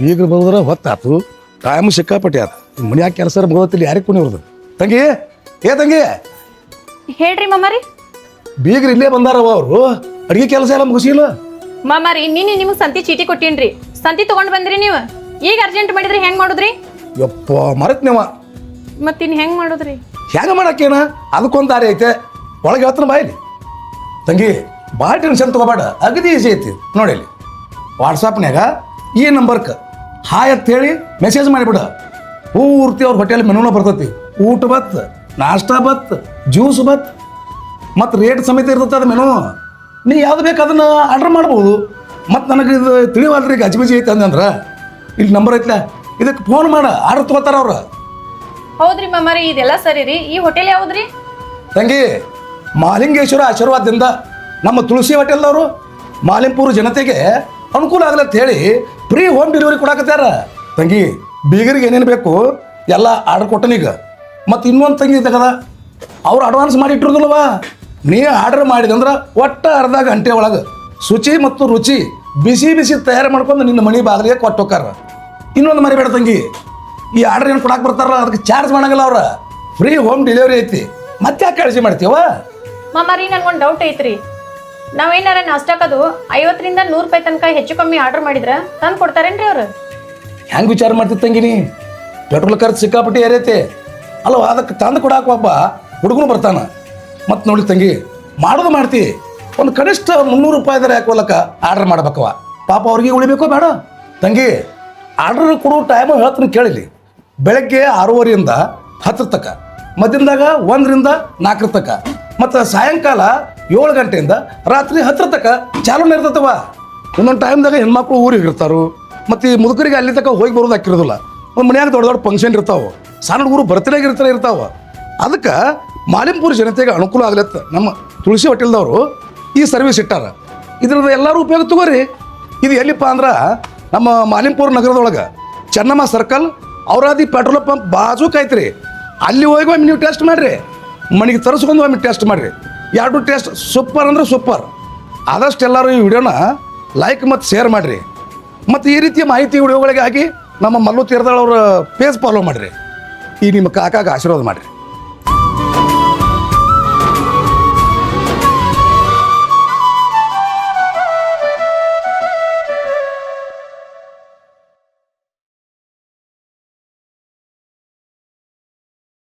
ಬೀಗ್ರು ಬರೋದ್ರ ಹೊತ್ತಾತು time ಸಿಕ್ಕಾಪಟ್ಟೆ ಆತು ಮನ್ಯಾಗ ಕೆಲಸ ಮುಗೋತಿಲ್ಲ ಯಾರಿಗೆ ಕುಣಿವ್ರದು ತಂಗಿ ಏ ತಂಗಿ ಹೇಳ್ರಿ ಮಾಮಾರಿ. ಬೀಗ್ರು ಇಲ್ಲೇ ಬಂದಾರವ ಅವರು ಅಡಿಗೆ ಕೆಲಸ ಎಲ್ಲ ಮುಗಿಸಿಲ್ಲ ಮಾಮಾರಿ ನಿನ್ನೆ ನಿಮಗೆ ಸಂತಿ ಚೀಟಿ ಕೊಟ್ಟೀನ್ರಿ, ಸಂತಿ ತಗೊಂಡ್ ಬಂದ್ರಿ ನೀವು. ಈಗ ಅರ್ಜೆಂಟ್ ಮಾಡಿದ್ರಿ ಹೆಂಗ್ ಮಾಡುದ್ರಿ? ಯಪ್ಪ ಮರತ್ ನೀವ ಮತ್ತಿನ್ ಹೆಂಗ್ ಮಾಡುದ್ರಿ? ಹೆಂಗ ಮಾಡಕ್ಕೇನ ಅದಕ್ಕೊಂದು ದಾರಿ ಐತೆ ಒಳಗೆ ಹೇಳ್ತಾನ ಬಾಯಿಲಿ ತಂಗಿ ಭಾಳ ಟೆನ್ಷನ್ ತಗೋಬೇಡ ಅಗದಿ ಈಸಿ ಐತಿ ನೋಡಿ ಇಲ್ಲಿ ವಾಟ್ಸಪ್ನ್ಯಾಗ ಈ ನಂಬರ್ಗೆ ಹಾಯ್ ಅಂತ ಹೇಳಿ ಮೆಸೇಜ್ ಮಾಡಿಬಿಡ ಪೂರ್ತಿ ಅವ್ರ ಹೋಟೆಲ್ ಮೆನುನ ಬರ್ತೈತಿ ಊಟ ಬತ್ ನಾಷ್ಟಾ ಬತ್ ಜ್ಯೂಸ್ ಬತ್ ಮತ್ತು ರೇಟ್ ಸಮೇತ ಇರ್ತೈತೆ ಅದು ಮೆನು ನೀ ಯಾವ್ದು ಬೇಕು ಅದನ್ನು ಆರ್ಡ್ರ್ ಮಾಡ್ಬೋದು ಮತ್ತು ನನಗೆ ಇದು ತಿಳಿವಾದ್ರಿ ಗಜಿಬಿಜಿ ಐತೆ ಅಂದಂದ್ರೆ ಇಲ್ಲಿ ನಂಬರ್ ಐತ್ಲ ಇದಕ್ಕೆ ಫೋನ್ ಮಾಡ ಆರ್ಡ್ರ್ ತೊಗೋತಾರ ಅವ್ರು ಹೌದ್ರಿ ಮಾಮಾರಿ, ಇದೆಲ್ಲ ಸರಿ ರೀ. ಈ ಹೋಟೆಲ್ ಯಾವ್ದ್ರಿ? ತಂಗಿ ಮಾಲಿಂಗೇಶ್ವರ ಆಶೀರ್ವಾದದಿಂದ ನಮ್ಮ ತುಳಸಿ ಹೋಟೆಲ್ದವರು ಮಾಲಿಂಪುರ ಜನತೆಗೆ ಅನುಕೂಲ ಆಗಲಂತ ಹೇಳಿ ಫ್ರೀ ಹೋಮ್ ಡೆಲಿವರಿ ಕೊಡಾಕತ್ಯಾರ ತಂಗಿ. ಬೀಗರಿಗೆ ಏನೇನು ಬೇಕು ಎಲ್ಲ ಆರ್ಡರ್ ಕೊಟ್ಟನೀಗ. ಮತ್ತು ಇನ್ನೊಂದು ತಂಗಿ ತಗದ ಅವ್ರು ಅಡ್ವಾನ್ಸ್ ಮಾಡಿ ಇಟ್ಟಿರೋದಿಲ್ವ, ನೀ ಆರ್ಡರ್ ಮಾಡಿದಂದ್ರೆ ಒಟ್ಟು ಅರ್ಧ ಗಂಟೆ ಒಳಗೆ ಶುಚಿ ಮತ್ತು ರುಚಿ ಬಿಸಿ ಬಿಸಿ ತಯಾರು ಮಾಡ್ಕೊಂಡು ನಿನ್ನ ಮನೆ ಬಾಗಿಲಿಗೆ ಕೊಟ್ಟು ಹೋಕಾರ. ಇನ್ನೊಂದು ಮರಿಬೇಡ ತಂಗಿ, ಈ ಆರ್ಡರ್ ಏನು ಕೊಡಕ್ಕೆ ಬರ್ತಾರಲ್ಲ ಅದಕ್ಕೆ ಚಾರ್ಜ್ ಮಾಡಂಗಿಲ್ಲ ಅವ್ರ, ಫ್ರೀ ಹೋಮ್ ಡೆಲಿವರಿ ಐತಿ. ಮತ್ತೆ ಯಾಕೆ ಕಾಳಜಿ ಮಾಡ್ತೀವ? ಮಾಮಾರಿ ನನ್ಗೊಂದು ಡೌಟ್ ಐತ್ರಿ. ನಾವೇನಾರ ನಾಷ್ಟಕ್ಕದು 50 ರಿಂದ 100 ರೂಪಾಯಿ ತನಕ ಹೆಚ್ಚು ಕಮ್ಮಿ ಆರ್ಡರ್ ಮಾಡಿದ್ರ ತಂದು ಕೊಡ್ತಾರೇನ್ರಿ ಅವ್ರು? ಹೆಂಗೆ ವಿಚಾರ ಮಾಡ್ತಿತ್ತು ತಂಗಿನಿ? ಪೆಟ್ರೋಲ್ ಖರ್ಚು ಸಿಕ್ಕಾಪಟ್ಟಿ ಏರೈತೆ ಅಲ್ವ, ಅದಕ್ಕೆ ತಂದು ಕೊಡಾಕ ಒಬ್ಬ ಹುಡುಗನು ಬರ್ತಾನ. ಮತ್ತು ನೋಡಿ ತಂಗಿ ಮಾಡೋದು ಮಾಡ್ತಿ, ಒಂದು ಕನಿಷ್ಠ 300 ರೂಪಾಯಿದಾರೆ ಹಾಕೋಲಕ್ಕ ಆರ್ಡರ್ ಮಾಡ್ಬೇಕವ. ಪಾಪ ಅವ್ರಿಗೆ ಉಳಿಬೇಕೋ ಬೇಡ ತಂಗಿ? ಆರ್ಡರ್ ಕೊಡೋ ಟೈಮು ಹೇಳ್ತೀನಿ ಕೇಳಿಲಿ. ಬೆಳಗ್ಗೆ 6:30ರಿಂದ 10 ತನಕ, ಮಧ್ಯಾಹ್ನದಾಗ 1 ರಿಂದ 4 ತನಕ, ಮತ್ತು ಸಾಯಂಕಾಲ 7 ಗಂಟೆಯಿಂದ ರಾತ್ರಿ 10 ತನಕ ಚಾಲೂನೇ ಇರ್ತೈತವ. ಇನ್ನೊಂದು ಟೈಮ್ದಾಗ ಹೆಣ್ಮಕ್ಳು ಊರಿಗೆ ಇರ್ತಾರು, ಮತ್ತು ಈ ಮುದುಕರಿಗೆ ಅಲ್ಲಿ ತನಕ ಹೋಗಿ ಬರೋದು ಹಾಕಿರೋದಿಲ್ಲ. ಒಂದು ಮನ್ಯಾಗ ದೊಡ್ಡ ದೊಡ್ಡ ಫಂಕ್ಷನ್ ಇರ್ತಾವೆ, ಸಣ್ಣ ಹುಡುಗರು ಬರ್ತ್ಡೇಗೆ ಇರ್ತಾವೆ. ಅದಕ್ಕೆ ಮಾಲಿಂಪುರ ಜನತೆಗೆ ಅನುಕೂಲ ಆಗ್ಲತ್ತ ನಮ್ಮ ತುಳಸಿ ಹೋಟೆಲ್ದವರು ಈ ಸರ್ವಿಸ್ ಇಟ್ಟಾರ. ಇದ್ರದ್ದು ಎಲ್ಲರೂ ಉಪಯೋಗ ತಗೋರಿ. ಇದು ಎಲ್ಲಿಪ್ಪ ಅಂದ್ರೆ ನಮ್ಮ ಮಾಲಿಂಪುರ ನಗರದೊಳಗೆ Chennamma circle Auradi petrol pump ಬಾಜೂಕ್ ಐತ್ರಿ. ಅಲ್ಲಿ ಹೋಗಿ ಒಮ್ಮೆ ನೀವು ಟೆಸ್ಟ್ ಮಾಡಿರಿ, ಮನೆಗೆ ತರಿಸ್ಕೊಂಡು ಒಮ್ಮೆ ಟೆಸ್ಟ್ ಮಾಡಿರಿ. ಎರಡು ಟೆಸ್ಟ್ ಸೂಪರ್ ಅಂದ್ರೆ ಸೂಪರ್. ಆದಷ್ಟು ಎಲ್ಲರೂ ಈ ವಿಡಿಯೋನ ಲೈಕ್ ಮತ್ತು ಶೇರ್ ಮಾಡಿರಿ. ಮತ್ತು ಈ ರೀತಿಯ ಮಾಹಿತಿ ವಿಡಿಯೋಗಳಿಗಾಗಿ ನಮ್ಮ ಮಲ್ಲು ತೀರ್ದಾಳ್ ಅವರ ಪೇಜ್ ಫಾಲೋ ಮಾಡಿರಿ. ಈ ನಿಮ್ಮ ಕಾಕಾಗ ಆಶೀರ್ವಾದ ಮಾಡಿರಿ.